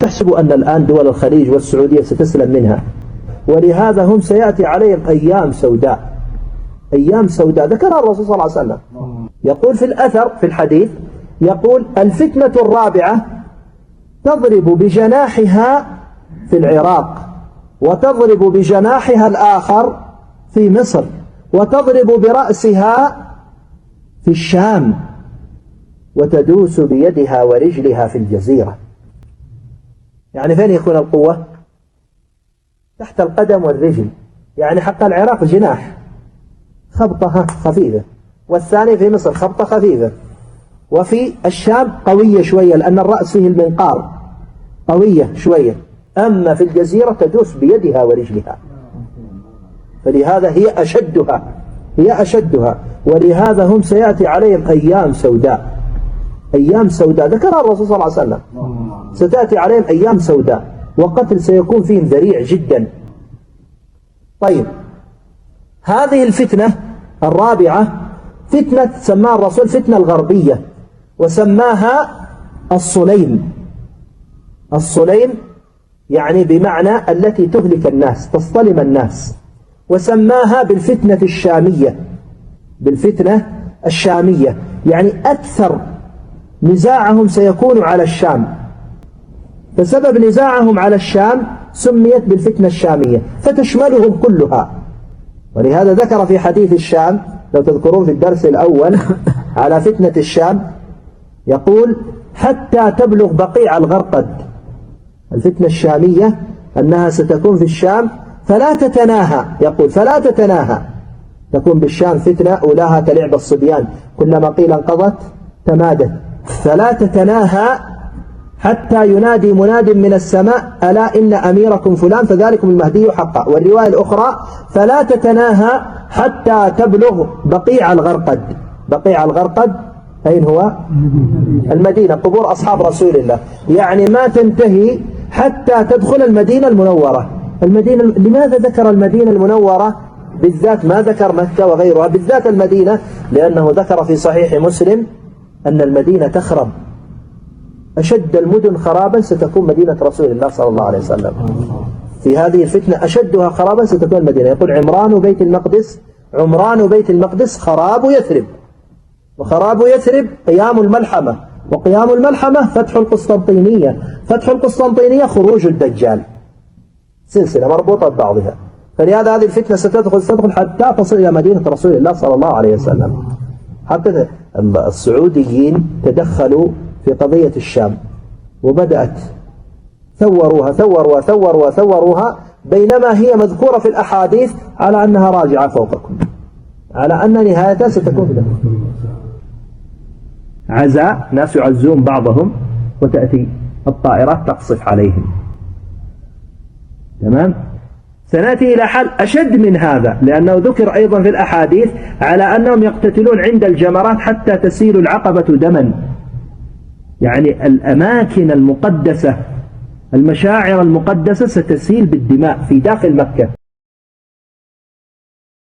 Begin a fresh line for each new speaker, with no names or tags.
تحسب أن الآن دول الخليج والسعودية ستسلم منها، ولهذا هم سيأتي عليهم أيام سوداء. أيام سوداء ذكرها الرسول صلى الله عليه وسلم، يقول في الأثر في الحديث، يقول: الفتنة الرابعة تضرب بجناحها في العراق، وتضرب بجناحها الآخر في مصر، وتضرب برأسها في الشام، وتدوس بيدها ورجلها في الجزيرة. يعني فين يكون القوة؟ تحت القدم والرجل. يعني حق العراق جناح خبطة خفيفة، والثاني في مصر خبطة خفيفة، وفي الشام قوية شوية لأن الرأس فيه المنقار قوية شوية، أما في الجزيرة تدوس بيدها ورجلها، فلهذا هي أشدها. ولهذا هم سيأتي عليهم أيام سوداء. أيام سوداء ذكرها الرسول صلى الله عليه وسلم، ستأتي عليهم أيام سوداء، وقتل سيكون فيهم ذريع جدا. طيب، هذه الفتنة الرابعة فتنة سماها الرسول فتنة الغربية، وسماها الصليم. الصليم يعني بمعنى التي تهلك الناس، تصطلم الناس. وسماها بالفتنة الشامية، بالفتنة الشامية، يعني أكثر نزاعهم سيكون على الشام، فسبب نزاعهم على الشام سميت بالفتنة الشامية، فتشملهم كلها. ولهذا ذكر في حديث الشام، لو تذكرون في الدرس الأول على فتنة الشام، يقول: حتى تبلغ بقيع الغرقد. الفتنة الشامية أنها ستكون في الشام فلا تتناهى، يقول: فلا تتناهى. تكون بالشام فتنة أولاها كلعب الصبيان، كلما قيل انقضت تمادت. فلا تتناهى حتى ينادي مناد من السماء: ألا إن أميركم فلان فذلكم المهدي حقا. والرواية الأخرى: فلا تتناهى حتى تبلغ بقيع الغرقد. بقيع الغرقد أين هو؟ المدينة، قبور أصحاب رسول الله. يعني ما تنتهي حتى تدخل المدينة المنورة. المدينة، لماذا ذكر المدينة المنورة بالذات؟ ما ذكر مكة وغيرها، بالذات المدينة، لأنه ذكر في صحيح مسلم أن المدينة تخرب. أشد المدن خرابا ستكون مدينة رسول الله صلى الله عليه وسلم. في هذه الفتنة أشدها خرابا ستكون المدينة. يقول: عمران بيت المقدس خراب يثرب، وخراب يثرب قيام الملحمة، وقيام الملحمة فتح القسطنطينية، فتح القسطنطينية خروج الدجال، سلسلة مربوطة ببعضها. فلهذا هذه الفتنة ستدخل حتى تصل إلى مدينة رسول الله صلى الله عليه وسلم. حتى السعوديين تدخلوا في قضية الشام، وبدأت ثوروها، بينما هي مذكورة في الأحاديث على أنها راجعة فوقكم، على أن نهايتها ستكون في عزاء، ناس يعزون بعضهم، وتأتي الطائرات تقصف عليهم. تمام؟ سنأتي إلى حال أشد من هذا، لأنه ذكر أيضا في الأحاديث على أنهم يقتتلون عند الجمرات حتى تسيل العقبة دما. يعني الأماكن المقدسة، المشاعر المقدسة ستسيل بالدماء في داخل مكة.